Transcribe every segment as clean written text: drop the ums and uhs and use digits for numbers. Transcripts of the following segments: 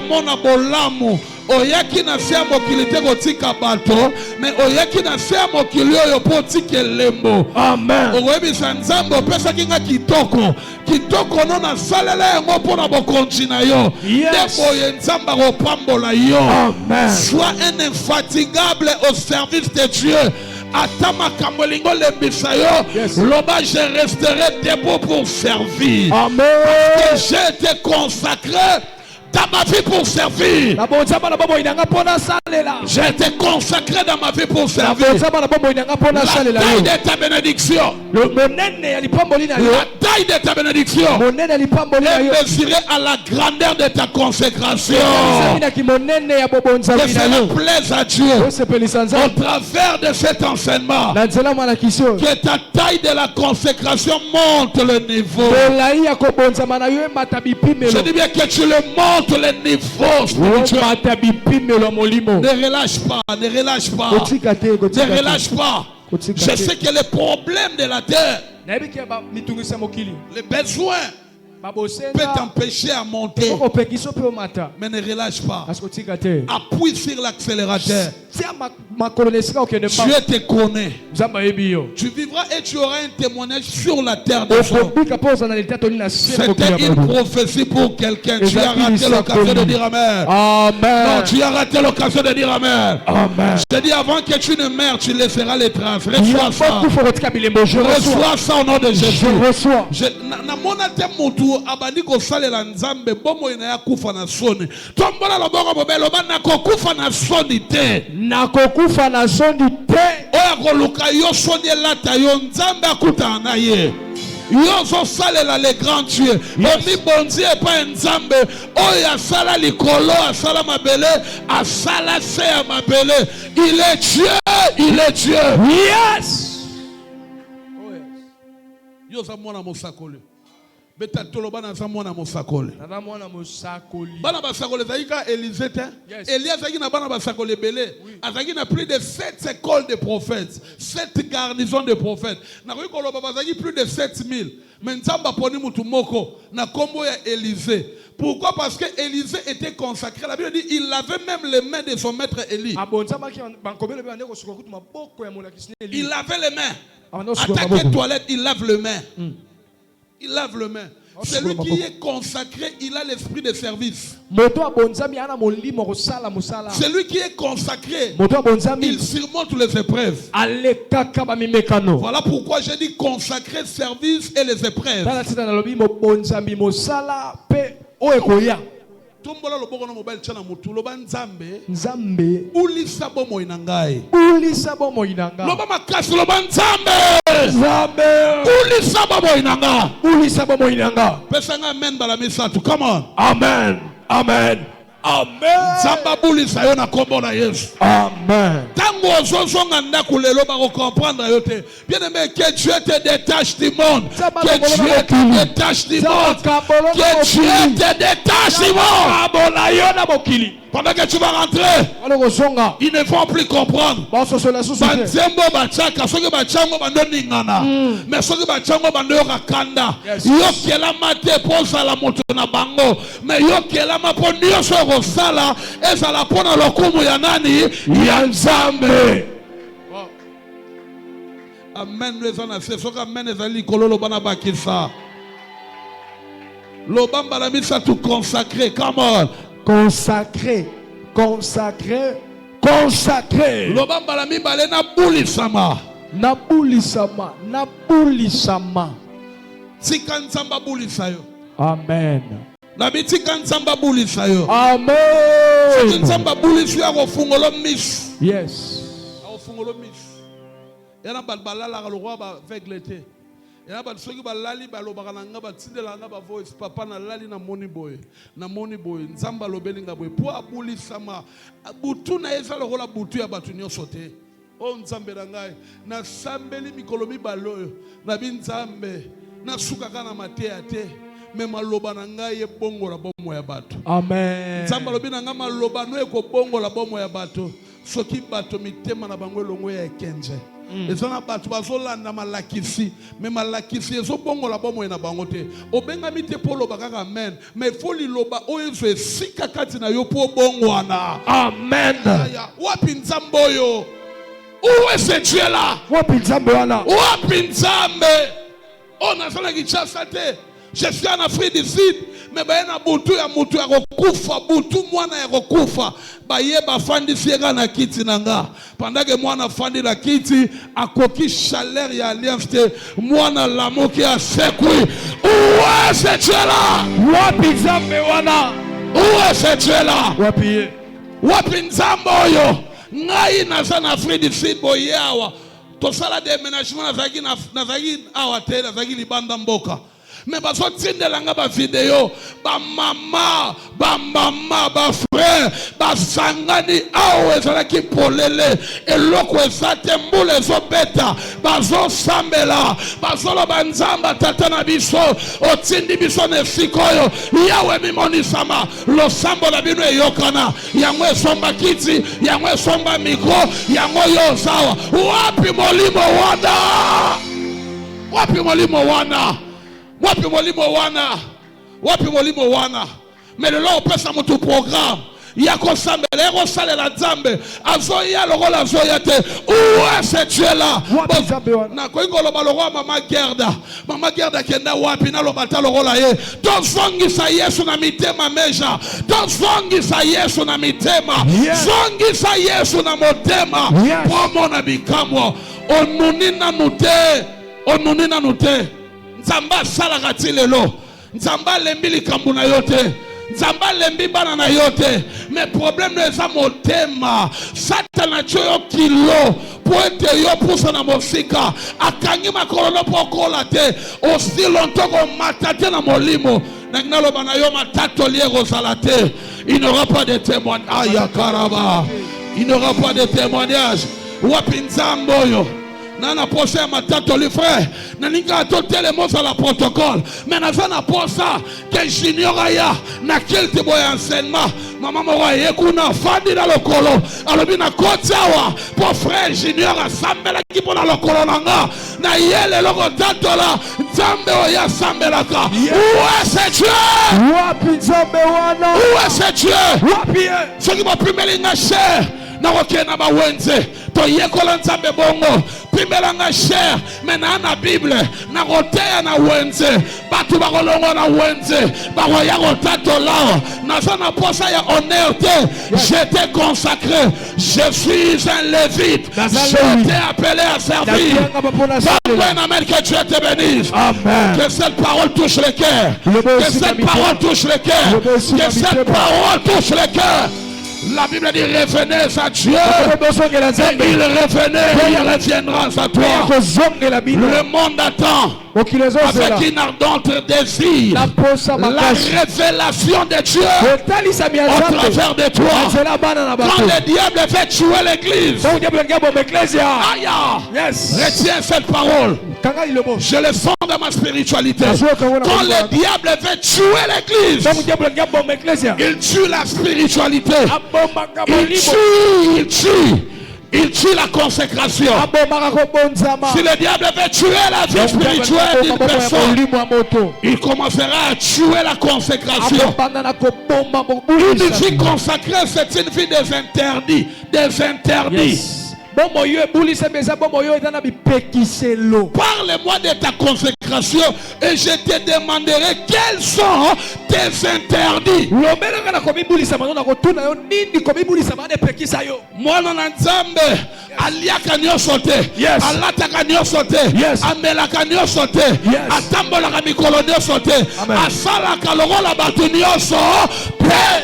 mona bolamu oyaki na se mokili te kotika bato mais oyaki na se mokili oyo po tika lembo. Amen. Oyebisa nzambe opesaki nga kitoko kitoko no na salela yango mpona bokonzi na yo nde boye nzambe akopambola yo. Amen. Sois un infatigable au service de Dieu. Atama kamolingo lembisa yo loba je resterai debout pour servir. Amen. Parce que j'ai été consacré dans ma vie pour servir. J'ai été consacré dans ma vie pour servir. La taille de ta bénédiction. La taille de ta bénédiction est mesurée à la grandeur de ta consécration. Que cela plaise à Dieu. Au travers de cet enseignement, que ta taille de la consécration monte le niveau. Je dis bien que tu le montes le niveau spirituel. Ne relâche pas, ne relâche pas, ne relâche pas. Je sais que les problèmes de la terre, les besoins peut t'empêcher à monter, mais ne relâche pas. Appuie sur l'accélérateur. Dieu te connaît. Tu vivras et tu auras un témoignage sur la terre de Dieu. C'était une prophétie pour quelqu'un. Tu as raté l'occasion de dire Amen. Amen. Non, tu as raté l'occasion de dire Amen. Amen. Je te dis avant que tu ne meurs, tu laisseras les traces. Reçois ça. Reçois ça au nom de Jésus. Je reçois. Abandi ko salela nzambe bomo ina ya kufa na soni tombola loboko bobelo bana ko kufa na soni te nakokufa na soni te oya ko luka yo soni elata yo nzambe akuta na ye yo zo salela le grand Dieu omi bonzi e pa nzambe oya sala likolo asala mabele asala se ya mabele il est Dieu, il est Dieu. Yes. Oh yes. Yo za mwana mosakole beta toloba na zamona mosakole bana basakole zaika Élisée Elias zaki na bana basakole belé azaki na plus de 7 écoles de prophètes 7 garnisons de prophètes na ko koloba bazaki plus de 7000 mais nzamba poni mutu moko na kombo ya Élisée. Pourquoi? Parce que Élisée était consacré. La Bible dit il avait même les mains de son maître Élie. Il lavait les mains. Attaquer toilette, il lave les mains. Il lave les mains. Celui qui est consacré, il a l'esprit de service. Celui qui est consacré, il surmonte les épreuves. Voilà pourquoi j'ai dit consacré, service et les épreuves. Tombola loboko na mobile chana mutu loba nzambe ulisa bomo inangai loba makasi loba nzambe ulisa bomo inanga pesa nga amen bala misatu. Come on. Amen. Amen. Amen. Zamba bulisa yo na kombo na Yesu. Amen. Tango ozozonga ndaku lelo ba comprendre yo te. Bien aimé, que Dieu te détache du monde. Que Dieu te détache du monde. Que Dieu te détache du monde. Pendant que tu vas rentrer, ils ne vont plus comprendre. Banzembo bachaka, soki bachango bandoningana. Mais soki bachango bandoka kanda. Yo kela mate posa la moto na bango. Mais yo kela mapo nyonso kosala ezala pona lokumu ya nani? Ya Nzambe. Amen. Les ana se soka amen ezali kololo bana bakisa. Lobamba la misa tout consacré. Come on. Consacré, consacré, consacré. Lobamba la mibale na bulisama. Na bulisama, na bulisama. Tika nzamba bulisa yo. Amen. Na bitika nzamba bulisa yo. Amen. Nzamba bulisa yo fungolo miss. Yes. Fungolo miss. Yana balbalala ka lokwa ba veglete. Yana ba soki balali balobaka na nga batindela nga ba voice papa na lali na moni boy nzamba lobeli nga boy po abulisama butu na eza lokola butu ya batu nyonso te o nzambe na ngai na sambeli mikolo mibaloyo na binzambe na sukaka na mateya te me maloba na ngai ebongola bomo ya bato. Amen. Nzamba lobi na nga maloba no ekobongola bomo ya bato soki bato mitema na bango elongo ya ekenje. ezana batu bazolanda malakisi mais malakisi ezobongola bomo na bango te obengami te polo bakaka amen mais faut liloba oyo esika kati na yo po bongwana Amen. wapi nzambe oyo où est ce Dieu là Wapi nzambe wana? wapi nzambe on a fait Kinshasa te je suis en Afrique du Sud mais bayena butu ya mutu ya kokufa butu mwana ya kokufa bayeba fandi siega na kiti nanga pendant que mwana fandi la kiti akoki chaleur ya alliance te mwana lamoki a sekui où est ce Dieu là Wapi nzambe wana? où est ce Dieu là Wapi? wapi nzambe oyo ngai naza na Afrique du Sud boye awa tosala déménagement nazaki awa te nazaki libanda mboka mais baso tindelanga ba vidéo ba mama ba frère ba sangani awo ezalaki polele eloko ezate mbula ezobeta bazo sambela bazoloba nzamba tata na biso otindi biso na esika oyo yawe mimonisama losambo na bino eyokana yango esomba kiti yango esomba mikro yango yo ozawa wapi molimo wana wapi molimo wana wapi molimo wana wapi molimo wana mais le lot pesa mutu programme yako sambele yako sale la nzambe azoya lokola azoya te où est ce Dieu là na koingo loba lokola mama gerda kenda wapi na loba ta lokola ye tozongisa Yesu na mitema meja tozongisa Yesu na mitema zongisa Yesu na motema pomo na bikamwa onunina nute Nzamba salaka ti lelo Nzamba lembi likambo na yo te Nzamba lembi bana na yo te mais problème no eza motema satana tio yo kilo po ete yo pusa na mosika akangi makolo no pokola te aussi longtemps komata te na molimo na loba na yo matato lié kozala te il n'aura pas de témoignage aya karaba il n'aura pas de témoignage wapi nzambe oyo Nana posa matato li frère naninga totel les mots à la protocole mais na posa que junior aya na kilte boy enseignement maman mwa yekuna fandi na lokolo alobi na kotawa pour frère junior asambela kipo na lokolo nanga na yele loko tatola nzambe oya sambelaka où est ce Dieu wapi nzambe wana où est ce Dieu wapi ce qui m'a primé na cher na okena ba wenze to yekola nzambe bongo pimelanga cher mena na bible na koteya na wenze batu bakolongo na wenze bakoya kotatola naza na posa ya honneur te j'étais consacré je suis un lévite j'étais appelé à servir amen que Dieu te bénisse amen que cette parole touche le cœur que cette parole touche le cœur que cette parole touche le cœur. La Bible dit revenez à Dieu. Et il revenait, il reviendra à toi. Le monde attend avec une ardente désir la révélation de Dieu au travers de toi. Quand le diable fait tuer l'église, retiens cette parole. Je le sens dans ma spiritualité. Quand le diable veut tuer l'église, il tue la spiritualité. Il tue la consécration. Si le diable veut tuer la vie spirituelle d'une personne, il commencera à tuer la consécration. Une vie consacrée, c'est une vie des interdits. Des interdits. Parle-moi de ta consécration et je te demanderai quels sont tes interdits. Mwana na nzambe aliaka nyonso te alataka nyonso te amelaka nyonso te atambolaka mikolo nyonso te asalaka lokola bato nyonso pe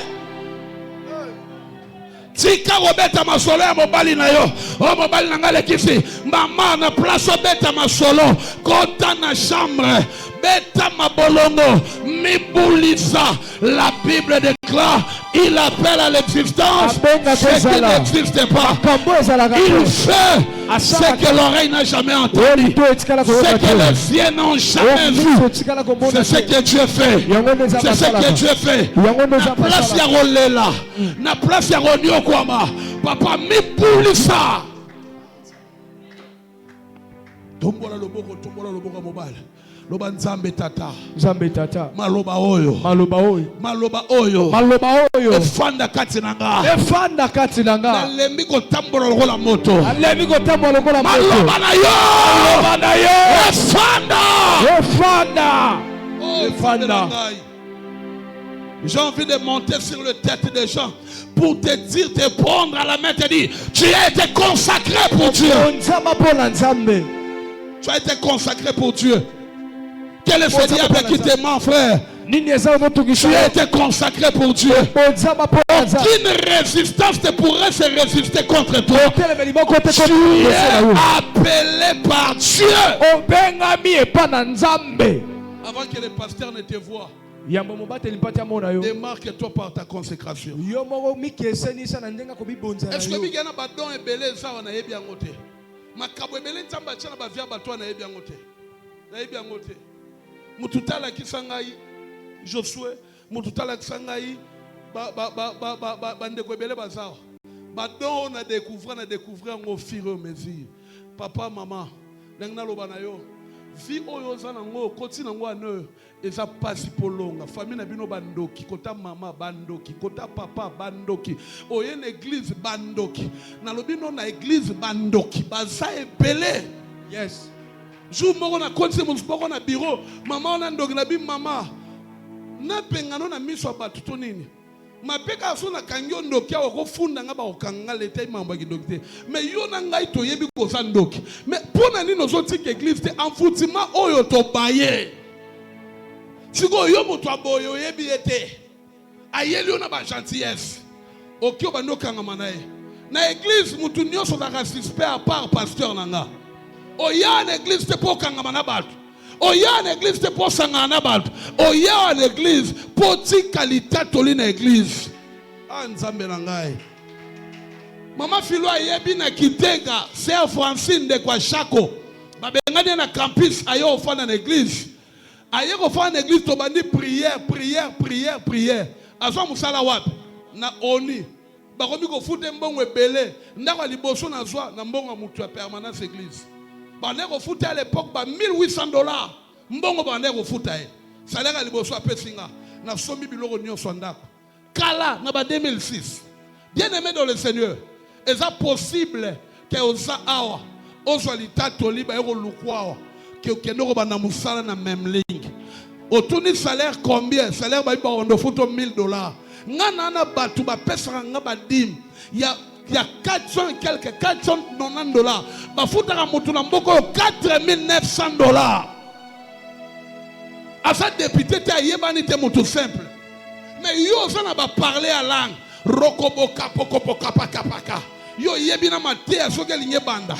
tika kobeta masolo ya mobali na yo o mobali na ngale kisi mama na place obeta masolo kota na chambre beta mabolongo mibulisa. La Bible déclare il appelle à l'existence ce qui n'existe pas. Il fait ce que l'oreille n'a jamais entendu, ce que les yeux n'ont jamais vu. C'est ce que Dieu fait. C'est ce que Dieu fait. Na place ya rolela, na place ya ronyo kwama, papa mibulisa. Tombola loboko mobile. Loba nzambe tata. Nzambe tata. Maloba oyo. Maloba oyo. Maloba oyo. Maloba oyo. Efanda kati nanga. Efanda kati nanga. Nalembi ko tambola lokola moto. Nalembi ko tambola lokola moto. Maloba na yo. Maloba na yo. Efanda. Efanda. Oh, Efanda. J'ai envie de monter sur le tête des gens pour te dire, te prendre à la main, te dire, tu as été consacré pour Dieu. Tu as été consacré pour Dieu. Quel est ce diable qui te ment, frère? Tu as été consacré pour Dieu. Aucune résistance ne pourrait se résister contre toi. Tu es appelé par Dieu. Avant que les pasteurs ne te voient, démarque-toi par ta consécration. Est-ce que tu as badon et belé ça on a bien noté? Makabo belé nzamba tchana ba via bato na bien noté. Na bien noté. Mututala kisangai Josué, mututala kisangai ba ndeko belé bazao. Badon on a découvert au fur et à mesure. Papa, maman, nangna lobana yo. Vi oyo za nango koti nango ane eza pasi polonga famille na bino bandoki kota mama bandoki kota papa bandoki oye na église bandoki na lobino na église bandoki baza epele. Yes. Jour moko na koti moko na bureau mama ona ndoki na bi mama na pengano na miso abatu to nini mapeka so na kangyo ndoki awo ko funda nga ba okanga leta imamba kidokite mais yo na ngai to yebi ko sa ndoki mais pona nini ozoti ke église te enfoutiment oyo to baye siko yo moto aboyo yebi ete ayeli yo na ba gentillesse okyo bandoka nga manaye na église mutu nyoso na suspect à part pasteur nanga oya na église te po kanga mana batu oya en église te pour sangana balto oya en église pour ti qualité toli na église nzambe na ngai mama filo ayebi na Kitenga sœur Francine de kwa Shako babengani na campus ayo ofana na église ayo ofana na église to bandi prière azwa musala wapi na oni bakomi ko fute mbongo ebele ndako liboso na zwa na mbongo mutu ya permanence église. Bandeko futa à l'époque ba $1,800 mbongo bandeko futa e salaire liboso apesinga na sombi biloko nyonso ndako kala na ba 2006. Bien aimé dans le Seigneur, est-ce possible que oza awa ozwa litato liba eko lukwa que okendo ba na musala na même ligne otuni salaire combien salaire ba iba ondo futo $1,000 ngana na batu ba pesa nga ba dim ya il y a 400 et quelques $490. Bafoutara motuna mboko $4,900. À sa député te yebani te moto simple. Mais yo ça n'a pas parlé à langue. Rokoboka pokopoka paka. Yo yebina mate a soke linye banda.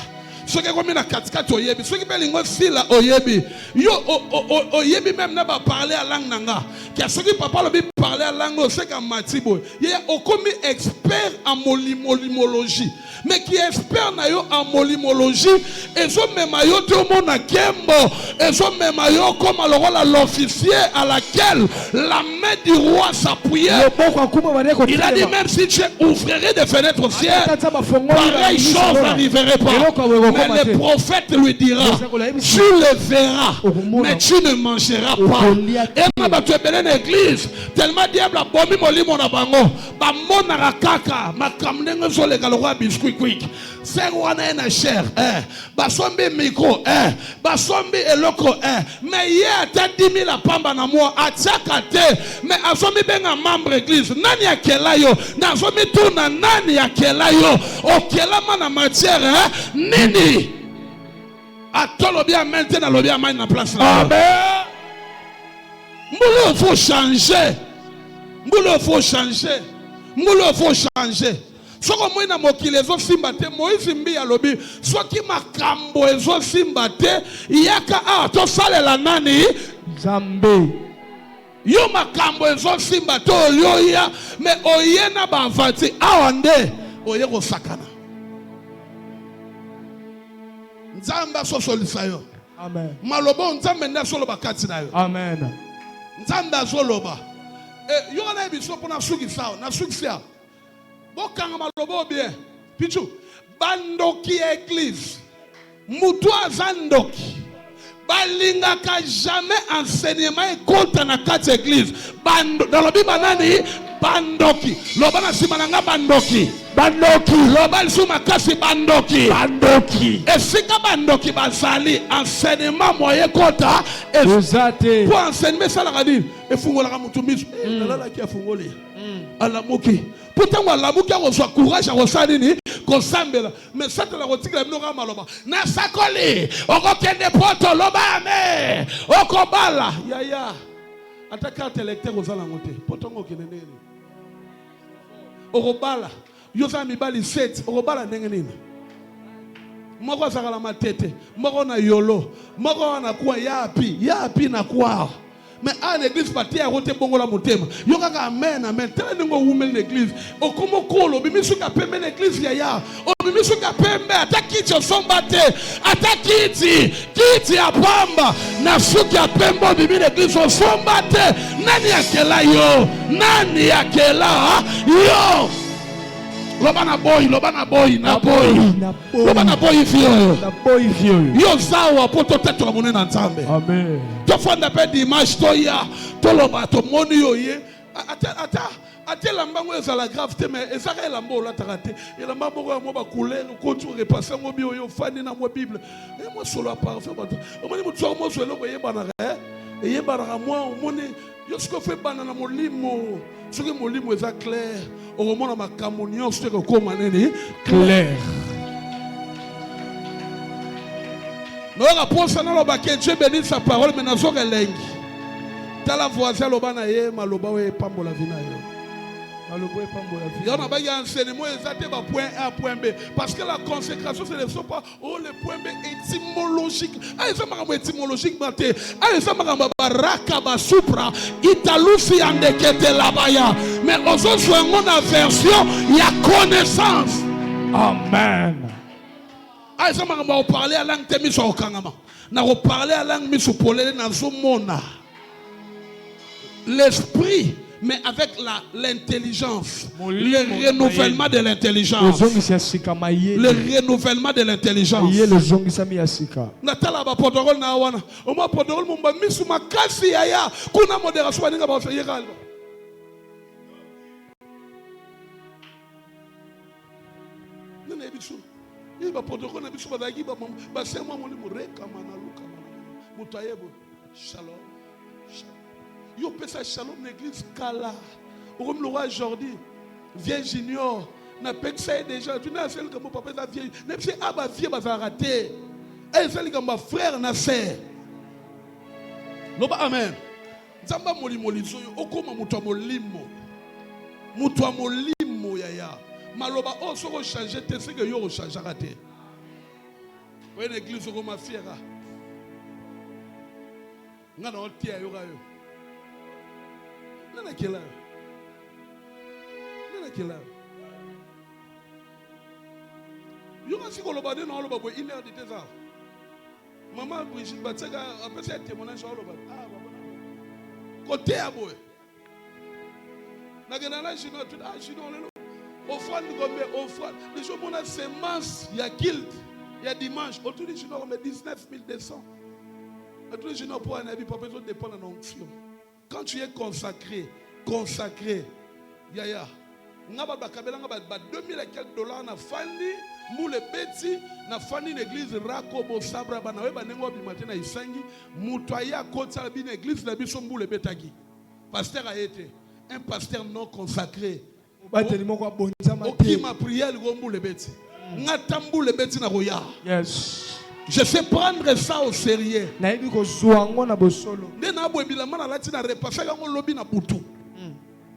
Soke komi na katikati oyebi. Soke pe lingo sila oyebi. Yo oyebi même n'a pas parlé à langue nanga. Kia soke papa lobi parler à langue au sec en matibo. Il y a okomi expert en molimologie. Mais qui est expert na yo en molimologie, et so même yo te mona kembo, et so même yo comme l'officier à laquelle la main du roi s'appuyait. Il a dit même si tu ouvrirais des fenêtres au ciel, pareille chose n'arriverait pas. Mais le prophète lui dira, tu le verras, mais tu ne mangeras pas. Et ma tu es belle l'église, tellement diable a bomi molimo na bango, ba mona rakaka, ma kamnenge zo le galora biscuit quick. C'est wana na cher, basombi micro, basombi eloko, mais hier t'as 10 000 à pamba na moi, à tiakate, mais azomi benga membre église, nani ya kelayo, nazomi tourna nani ya kelayo, okela mana matière, nini? Atolo bien maintenant le bien na place là. Amen. Moulou faut changer. Moulou faut changer. Moulou faut changer. Soko moina mokile zo simbate Moïse mbi alobi soki makambo ezo simbate yaka to salela nani Nzambe. Yo makambo ezo simbate oyoya me oyena bavati awande oye ko sakana. Nzamba so solisa yo. Amen. Malobo nzambe nda solo bakati na yo. Amen. Nzamba soloba. Yo na biso pona suki sao na suki sao. Bokanga malobo bien. Pichu bandoki église. Mutua zandoki. Balingaka jamais enseignement et compte na quatre églises. Dans le Bible nani bandoki. Lobana simananga bandoki. Bandoki. Lobal suma kasi bandoki. Bandoki. Et si ka bandoki bazali enseignement moyen kota. Pour enseigner ça la radine. Et fungola ka mutumisu. Nalala ki afungoli. Alamuki. Pourtant alamuki a reçoit courage à reçoit kosambela mais ça te la rotika mnoka maloba na sakoli okokende poto loba me okobala yaya ataka telecteur ozala ngote poto ngokene nini okobala yoza mibali 7 okobala ndenge nini moko azakala matete moko na yolo moko na kwa yapi na kwa. Mais à l'église, partie à côté bongo la motema. Yoka amen amen. Tel n'engo women l'église. O como kolo bimisu ka pembe l'église yaya. O bimisu ka pembe atakiti osombate. Atakiti apamba. Na suki apembo bimi l'église osombate. Nani akela yo? Nani akela yo? Lobana boy, na boy fio. Yo zawa poto teto la monnaie na nzambe. Amen. To fonda pe dimanche to ya, to loba to moni yo ye. Ate lamba ngo ezala grave te mais ezaka lamba ola takate. Lamba moko ya mo ba couleur ko tu repasser ngo bi yo fani na mo Bible. Et moi solo à parfait bato. Omoni mo tso mo solo ko yebana e yebana moi omoni yo ce que fait banana molimo. Ce que molimo eza clair. Au moment ma communion c'est que comme nini clair. Non rapport ça na loba que Dieu bénisse sa parole mais na zo elengi. Tala voisin loba na ye maloba we pambola vina yo. Maloba we pambola vina. On a pas un enseignement exact ba point A point B parce que la consécration ce ne sont pas le point B étymologique. Ah ça m'a étymologique maté. Ah ça m'a baraka ba supra italusi andekete labaya. Mais aux autres on a version il y a connaissance. Amen. Ah ça m'a parler à langue temi so kangama. Na reparler à langue mi so polele na zo mona. L'esprit, mais avec l'intelligence, le renouvellement de l'intelligence. Le renouvellement de l'intelligence. Natala ba protocole na wana. O ma protocole mo ba misu makasi yaya. Kuna modération ba ninga ba fa yegal. Nene bisu. Il ba protocole na bisu ba dagi ba sema mo ni mo reka mana luka mana. Mutayebo. Shalom. Yo pesa shalom l'église kala. Comme le roi Jordi, vieille junior, n'a pas que ça déjà. Tu n'as celle que mon papa est vieille. N'est pas aba vieille va rater. Et celle que mon frère n'a fait. Loba amen. Zamba molimo lizoyo okoma mutwa molimo. Mutwa molimo yaya. Maloba o so changer te ce que yo changer rater. Ouais l'église comme ma fiera. Ngana on tia yo rayo. Nana kela. Yo kasi ko loba de na loba bo 1 heure de tes heures. Maman Brigitte Batsega après ça témoignage sur loba. Ah baba. Côté à boy. Na gana na jino tout ah jino lelo. Offrande gombe offrande. Les jours mon semence il y a guild. Il y a dimanche autour du jino on met 19 200. Autour du jino pour un avis pas besoin de dépendre de l'onction. Quand tu es consacré, yaya, ngaba bakabela ngaba 2000 et quelques dollars na fandi, moule beti na fandi l'église Rakobo Sabra bana we banengo bimate na isangi, mutoya kota bin église na biso moule betagi. Pasteur a été un pasteur non consacré. Qui m'a prié le moule beti. Ngatambu le beti na roya. Yes. Je sais prendre ça au sérieux.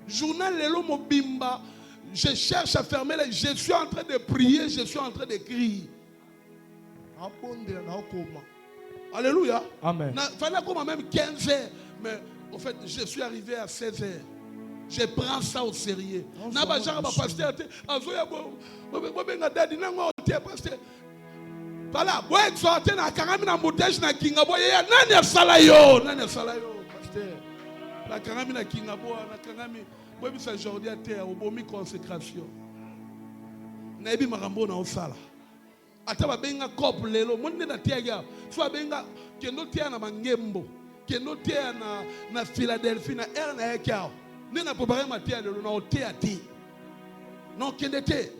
Journal lelo mobimba. Je cherche à fermer les. Je suis en train de prier, je suis en train de crier. Alléluia. Amen. Fallait comme même 15 heures. Mais en fait, je suis arrivé à 16 heures. Je prends ça au sérieux. Voilà, boy exhorté na kangami na mutèche na kinga boy ya nani asala yo pasteur la kangami na kinga boy na kangami boy bisa Jordi a terre obomi consécration na ebi makambo na osala ata babenga cop lelo monde na tiaga so babenga kendo tia na mangembo kendo tia na Philadelphie na na yakao ne na préparer matia lelo na otea ti non kende te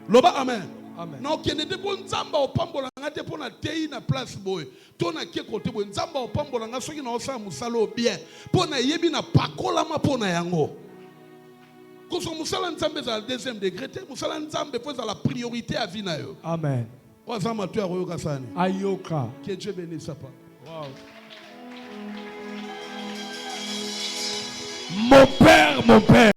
loba amen amen non kende te bon nzamba opambola ngate pona tei na place boy to na ke kote boy nzamba opambola nga soki na osa musalo bien pona yebi na pakola ma pona yango. Parce que Moussala Nzambe est à la deuxième degré, Moussala Nzambe est à la priorité à vie. Amen. Ayoka. Que Dieu bénisse ça. Wow. Mon père, mon père.